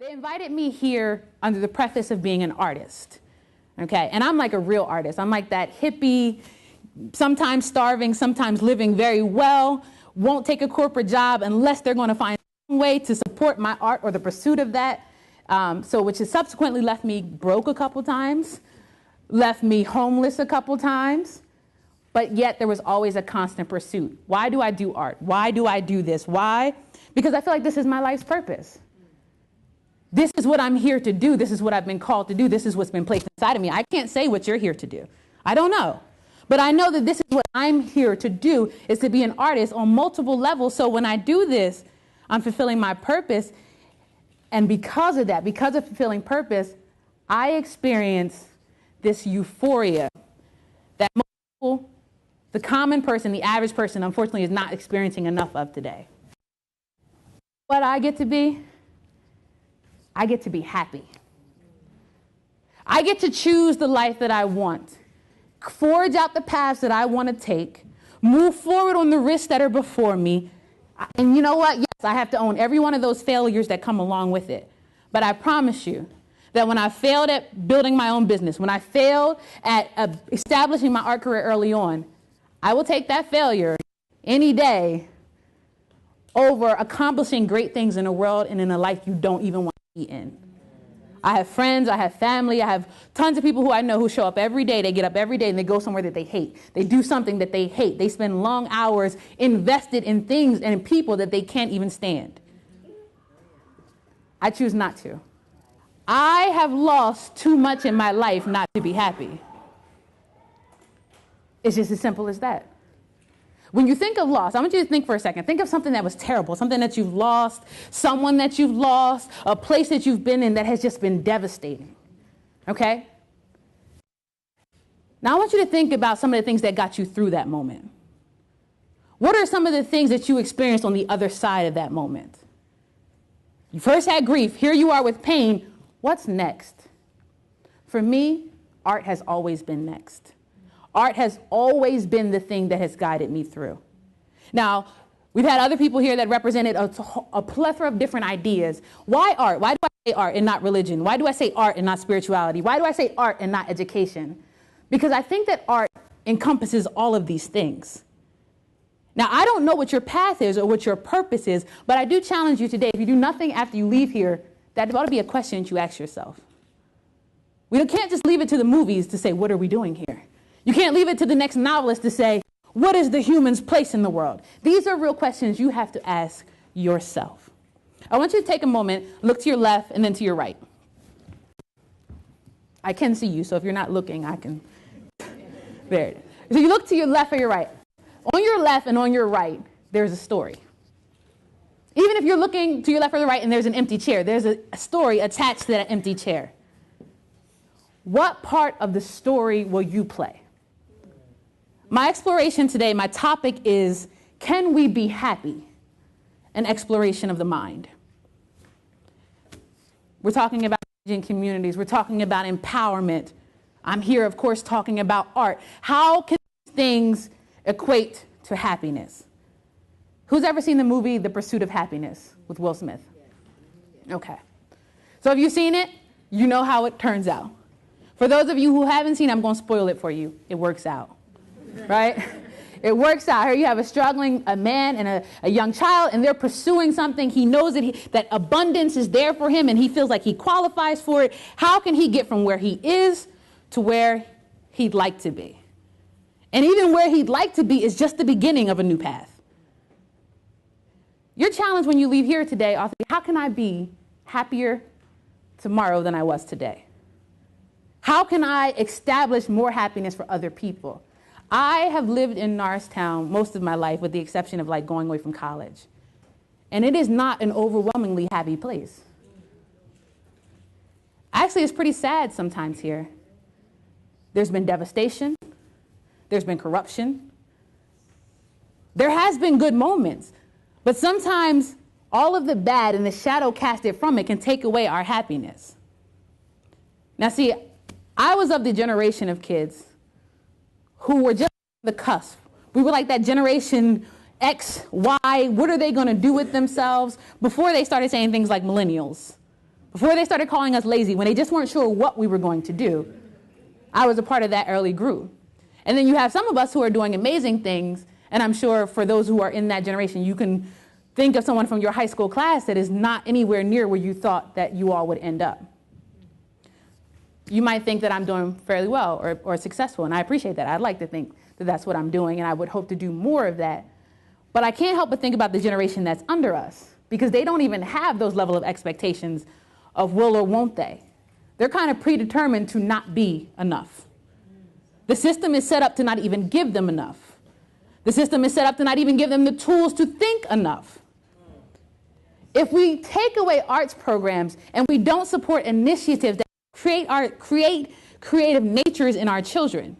They invited me here under the preface of being an artist, okay? And I'm like a real artist. I'm like that hippie, sometimes starving, sometimes living very well, won't take a corporate job unless they're going to find some way to support my art or the pursuit of that, which has subsequently left me broke a couple times, left me homeless a couple times, but yet there was always a constant pursuit. Why do I do art? Why do I do this? Why? Because I feel like this is my life's purpose. This is what I'm here to do. This is what I've been called to do. This is what's been placed inside of me. I can't say what you're here to do. I don't know. But I know that this is what I'm here to do, is to be an artist on multiple levels. So when I do this, I'm fulfilling my purpose. And because of that, because of fulfilling purpose, I experience this euphoria that most people, the common person, the average person, unfortunately, is not experiencing enough of today. What I get to be happy. I get to choose the life that I want, forge out the paths that I want to take, move forward on the risks that are before me. And you know what? Yes, I have to own every one of those failures that come along with it. But I promise you that when I failed at building my own business, when I failed at establishing my art career early on, I will take that failure any day over accomplishing great things in a world and in a life you don't even want to be in. I have friends, I have family, I have tons of people who I know who show up every day. They get up every day and they go somewhere that they hate. They do something that they hate. They spend long hours invested in things and in people that they can't even stand. I choose not to. I have lost too much in my life not to be happy. It's just as simple as that. When you think of loss, I want you to think for a second. Think of something that was terrible, something that you've lost, someone that you've lost, a place that you've been in that has just been devastating, okay? Now I want you to think about some of the things that got you through that moment. What are some of the things that you experienced on the other side of that moment? You first had grief. Here you are with pain. What's next? For me, art has always been next. Art has always been the thing that has guided me through. Now, we've had other people here that represented a plethora of different ideas. Why art? Why do I say art and not religion? Why do I say art and not spirituality? Why do I say art and not education? Because I think that art encompasses all of these things. Now, I don't know what your path is or what your purpose is, but I do challenge you today, if you do nothing after you leave here, that ought to be a question that you ask yourself. We can't just leave it to the movies to say, what are we doing here? You can't leave it to the next novelist to say, what is the human's place in the world? These are real questions you have to ask yourself. I want you to take a moment, look to your left and then to your right. I can see you, so if you're not looking, I can. There it is. So you look to your left or your right. On your left and on your right, there's a story. Even if you're looking to your left or the right and there's an empty chair, there's a story attached to that empty chair. What part of the story will you play? My exploration today, my topic is, can we be happy? An exploration of the mind. We're talking about communities. We're talking about empowerment. I'm here, of course, talking about art. How can these things equate to happiness? Who's ever seen the movie The Pursuit of Happiness with Will Smith? Okay. So have you seen it? You know how it turns out. For those of you who haven't seen it, I'm going to spoil it for you. It works out. Right? It works out. Here you have a man and a young child, and they're pursuing something. He knows that abundance is there for him, and he feels like he qualifies for it. How can he get from where he is to where he'd like to be? And even where he'd like to be is just the beginning of a new path. Your challenge when you leave here today, how can I be happier tomorrow than I was today? How can I establish more happiness for other people? I have lived in Norristown most of my life, with the exception of like going away from college. And it is not an overwhelmingly happy place. Actually, it's pretty sad sometimes here. There's been devastation. There's been corruption. There has been good moments. But sometimes all of the bad and the shadow casted from it can take away our happiness. Now see, I was of the generation of kids who were just on the cusp. We were like that generation X, Y, what are they going to do with themselves? Before they started saying things like millennials, Before they started calling us lazy, when they just weren't sure what we were going to do, I was a part of that early group. And then you have some of us who are doing amazing things, and I'm sure for those who are in that generation, you can think of someone from your high school class that is not anywhere near where you thought that you all would end up. You might think that I'm doing fairly well or successful, and I appreciate that. I'd like to think that that's what I'm doing, and I would hope to do more of that. But I can't help but think about the generation that's under us, because they don't even have those level of expectations of will or won't they. They're kind of predetermined to not be enough. The system is set up to not even give them enough. The system is set up to not even give them the tools to think enough. If we take away arts programs and we don't support initiatives that create creative natures in our children,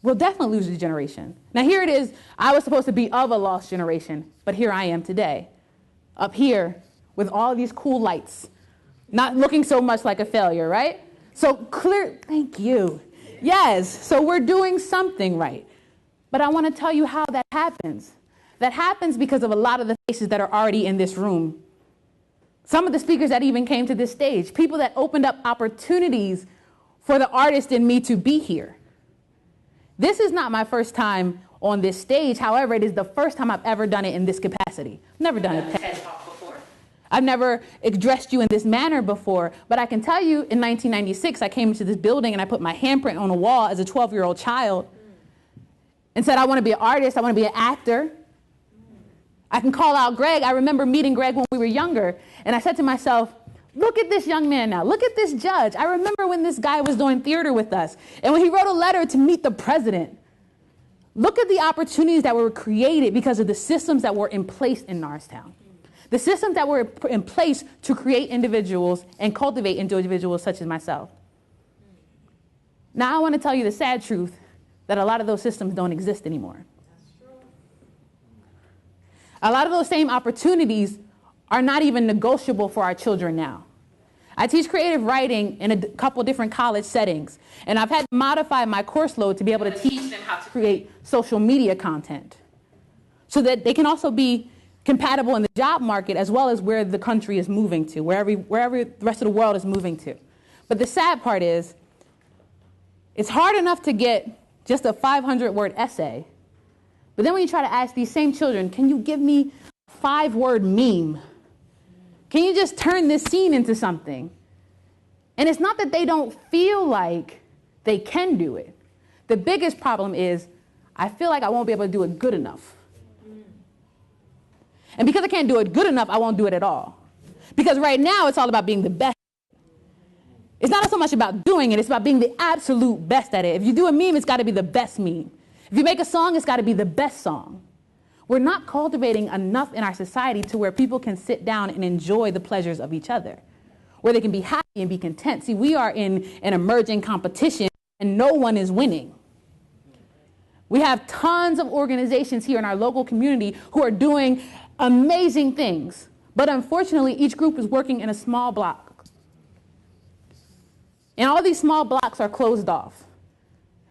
we'll definitely lose the generation. Now here it is, I was supposed to be of a lost generation, but here I am today, up here with all these cool lights, not looking so much like a failure, right? So clear, thank you. Yes, so we're doing something right. But I want to tell you how that happens. That happens because of a lot of the faces that are already in this room. Some of the speakers that even came to this stage, people that opened up opportunities for the artist in me to be here. This is not my first time on this stage. However, it is the first time I've ever done it in this capacity. I've never done it before. I've never addressed you in this manner before, but I can tell you in 1996, I came into this building and I put my handprint on a wall as a 12-year-old child and said, I want to be an artist, I want to be an actor. I can call out Greg. I remember meeting Greg when we were younger, and I said to myself, look at this young man now. Look at this judge. I remember when this guy was doing theater with us, and when he wrote a letter to meet the president. Look at the opportunities that were created because of the systems that were in place in Norristown. The systems that were in place to create individuals and cultivate individuals such as myself. Now I want to tell you the sad truth that a lot of those systems don't exist anymore. A lot of those same opportunities are not even negotiable for our children now. I teach creative writing in a couple different college settings, and I've had to modify my course load to be able to teach them how to create social media content so that they can also be compatible in the job market as well as where the country is moving to, wherever the rest of the world is moving to. But the sad part is, it's hard enough to get just a 500-word essay, but then when you try to ask these same children, can you give me a 5-word meme? Can you just turn this scene into something? And it's not that they don't feel like they can do it. The biggest problem is, I feel like I won't be able to do it good enough. And because I can't do it good enough, I won't do it at all. Because right now, it's all about being the best. It's not so much about doing it, it's about being the absolute best at it. If you do a meme, it's got to be the best meme. If you make a song, it's got to be the best song. We're not cultivating enough in our society to where people can sit down and enjoy the pleasures of each other, where they can be happy and be content. See, we are in an emerging competition and no one is winning. We have tons of organizations here in our local community who are doing amazing things, but unfortunately, each group is working in a small block. And all these small blocks are closed off.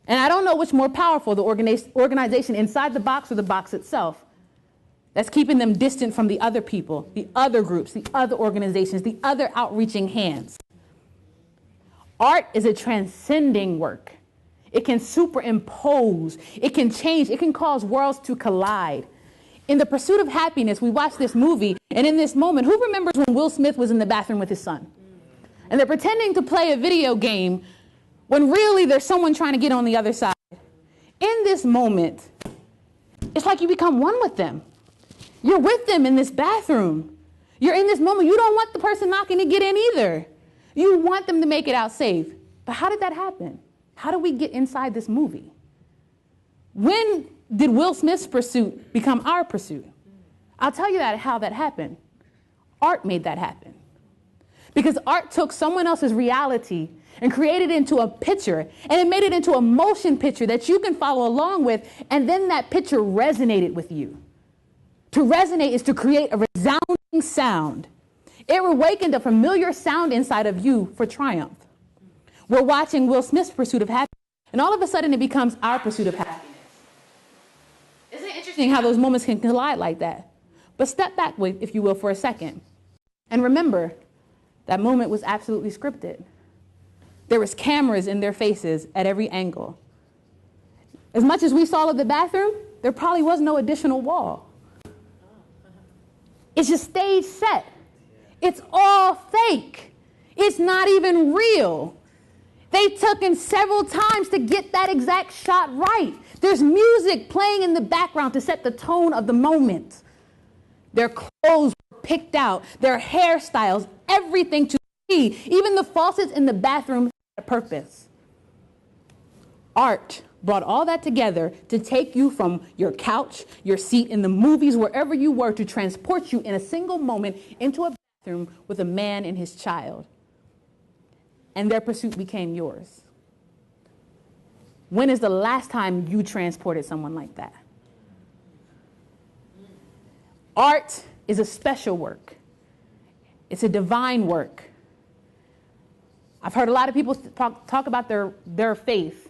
And I don't know which more powerful, the organization inside the box or the box itself, that's keeping them distant from the other people, the other groups, the other organizations, the other outreaching hands. Art is a transcending work. It can superimpose, it can change, it can cause worlds to collide. In The Pursuit of Happiness, we watched this movie, and in this moment, who remembers when Will Smith was in the bathroom with his son? And they're pretending to play a video game when really there's someone trying to get on the other side. In this moment, it's like you become one with them. You're with them in this bathroom. You're in this moment. You don't want the person knocking to get in either. You want them to make it out safe. But how did that happen? How do we get inside this movie? When did Will Smith's pursuit become our pursuit? I'll tell you how that happened. Art made that happen. Because art took someone else's reality and created it into a picture, and it made it into a motion picture that you can follow along with, and then that picture resonated with you. To resonate is to create a resounding sound. It awakened a familiar sound inside of you for triumph. We're watching Will Smith's pursuit of happiness, and all of a sudden it becomes our pursuit of happiness. Isn't it interesting how those moments can collide like that? But step back, if you will, for a second. And remember, That moment was absolutely scripted. There was cameras in their faces at every angle. As much as we saw of the bathroom, there probably was no additional wall. It's just stage set. It's all fake. It's not even real. They took in several times to get that exact shot right. There's music playing in the background to set the tone of the moment. Their clothes were picked out, their hairstyles, everything to see. Even the faucets in the bathroom had a purpose. Art brought all that together to take you from your couch, your seat in the movies, wherever you were, to transport you in a single moment into a bathroom with a man and his child. And their pursuit became yours. When is the last time you transported someone like that? Art is a special work. It's a divine work. I've heard a lot of people talk about their faith,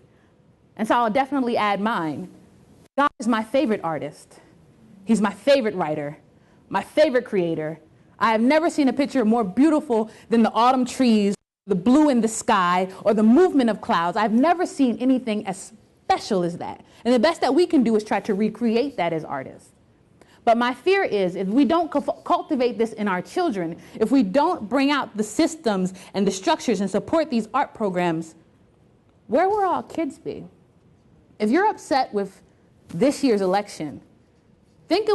and so I'll definitely add mine. God is my favorite artist. He's my favorite writer, my favorite creator. I have never seen a picture more beautiful than the autumn trees, the blue in the sky, or the movement of clouds. I've never seen anything as special as that. And the best that we can do is try to recreate that as artists. But my fear is if we don't cultivate this in our children, if we don't bring out the systems and the structures and support these art programs, where will our kids be? If you're upset with this year's election, think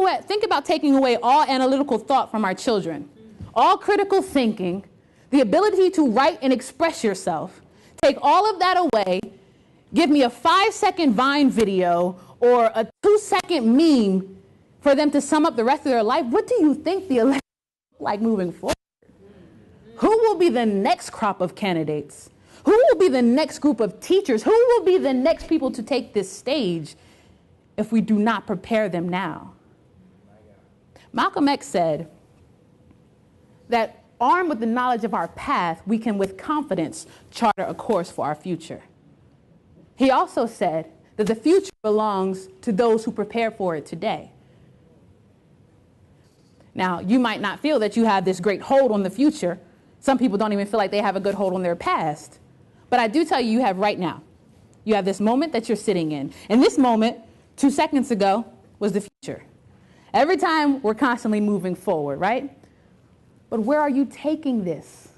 about taking away all analytical thought from our children, all critical thinking, the ability to write and express yourself. Take all of that away, give me a 5-second Vine video or a 2-second meme for them to sum up the rest of their life. What do you think the election will look like moving forward? Who will be the next crop of candidates? Who will be the next group of teachers? Who will be the next people to take this stage if we do not prepare them now? Malcolm X said that armed with the knowledge of our path, we can with confidence charter a course for our future. He also said that the future belongs to those who prepare for it today. Now, you might not feel that you have this great hold on the future. Some people don't even feel like they have a good hold on their past. But I do tell you, you have right now. You have this moment that you're sitting in. And this moment, 2 seconds ago, was the future. Every time we're constantly moving forward, right? But where are you taking this?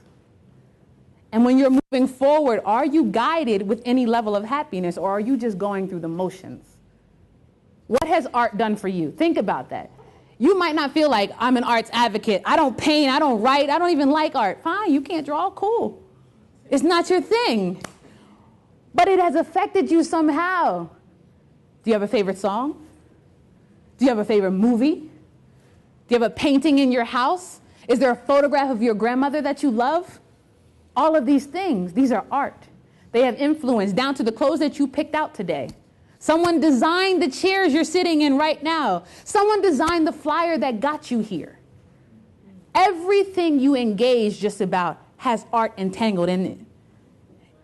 And when you're moving forward, are you guided with any level of happiness, or are you just going through the motions? What has art done for you? Think about that. You might not feel like I'm an arts advocate. I don't paint, I don't write, I don't even like art. Fine, you can't draw, cool. It's not your thing. But it has affected you somehow. Do you have a favorite song? Do you have a favorite movie? Do you have a painting in your house? Is there a photograph of your grandmother that you love? All of these things, these are art. They have influence down to the clothes that you picked out today. Someone designed the chairs you're sitting in right now. Someone designed the flyer that got you here. Everything you engage just about has art entangled in it.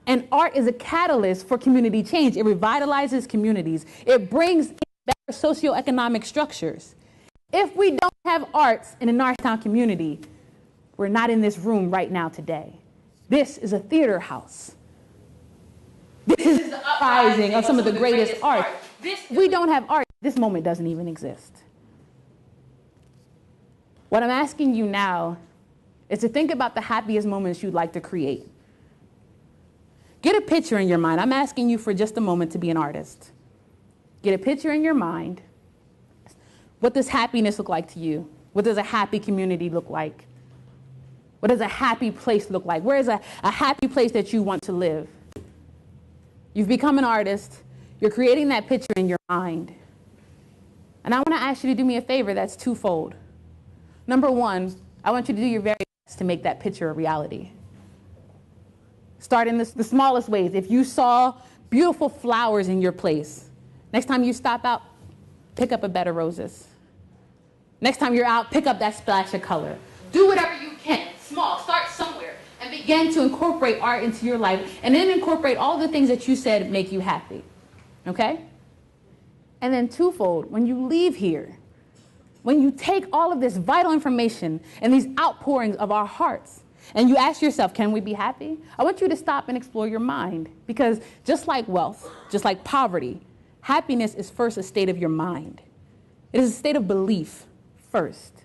And art is a catalyst for community change. It revitalizes communities. It brings in better socioeconomic structures. If we don't have arts in a Norristown community, we're not in this room right now today. This is a theater house. This is the uprising of some of the greatest art. We don't have art. This moment doesn't even exist. What I'm asking you now is to think about the happiest moments you'd like to create. Get a picture in your mind. I'm asking you for just a moment to be an artist. Get a picture in your mind. What does happiness look like to you? What does a happy community look like? What does a happy place look like? Where is a happy place that you want to live? You've become an artist. You're creating that picture in your mind. And I want to ask you to do me a favor that's twofold. Number one, I want you to do your very best to make that picture a reality. Start in the smallest ways. If you saw beautiful flowers in your place, next time you stop out, pick up a bed of roses. Next time you're out, pick up that splash of color. Do whatever you can. Small. Start somewhere. And begin to incorporate art into your life. And then incorporate all the things that you said make you happy. Okay? And then twofold, when you leave here, when you take all of this vital information and these outpourings of our hearts, and you ask yourself, can we be happy? I want you to stop and explore your mind, because just like wealth, just like poverty, happiness is first a state of your mind. It is a state of belief first.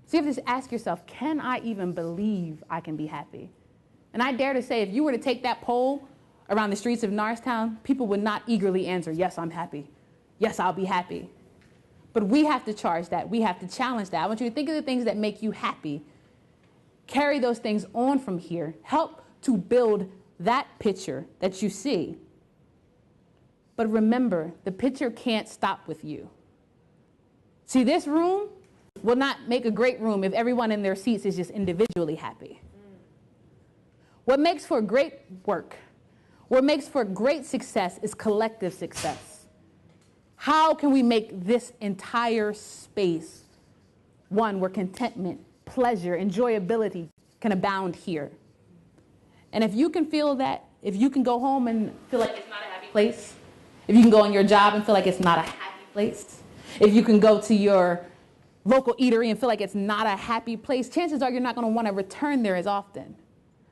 So you have to ask yourself, can I even believe I can be happy? And I dare to say, if you were to take that poll around the streets of Norristown, people would not eagerly answer, yes, I'm happy. Yes, I'll be happy. But we have to charge that. We have to challenge that. I want you to think of the things that make you happy. Carry those things on from here. Help to build that picture that you see. But remember, the picture can't stop with you. See, this room will not make a great room if everyone in their seats is just individually happy. What makes for great work, what makes for great success is collective success. How can we make this entire space one where contentment, pleasure, enjoyability can abound here? And if you can feel that, if you can go home and feel like it's not a happy place, if you can go on your job and feel like it's not a happy place, if you can go to your local eatery and feel like it's not a happy place, chances are you're not going to want to return there as often.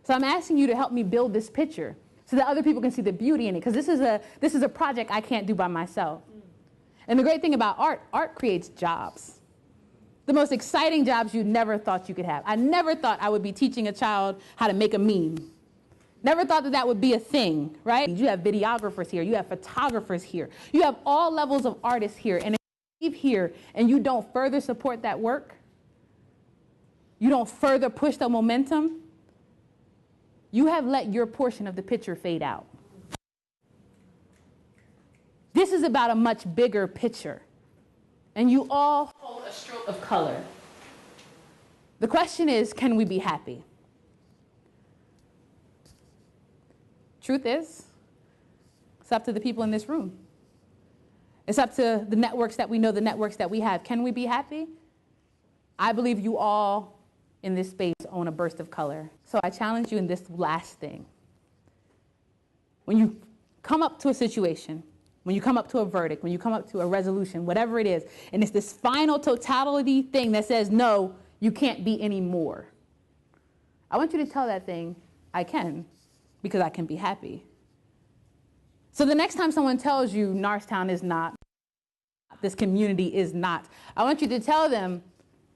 So I'm asking you to help me build this picture so that other people can see the beauty in it, because this is a project I can't do by myself. And the great thing about art creates jobs. The most exciting jobs you never thought you could have. I never thought I would be teaching a child how to make a meme. Never thought that that would be a thing, right? You have videographers here. You have photographers here. You have all levels of artists here. And if you leave here and you don't further support that work, you don't further push the momentum, you have let your portion of the picture fade out. This is about a much bigger picture. And you all hold a stroke of color. The question is, can we be happy? Truth is, it's up to the people in this room. It's up to the networks that we know, the networks that we have. Can we be happy? I believe you all in this space own a burst of color. So I challenge you in this last thing. When you come up to a situation, when you come up to a verdict, when you come up to a resolution, whatever it is, and it's this final totality thing that says, no, you can't be any more. I want you to tell that thing, I can, because I can be happy. So the next time someone tells you Norristown is not, this community is not, I want you to tell them,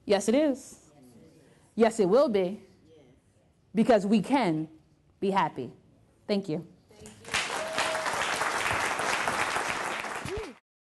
yes, it is. Yes, it will be. Because we can be happy. Thank you.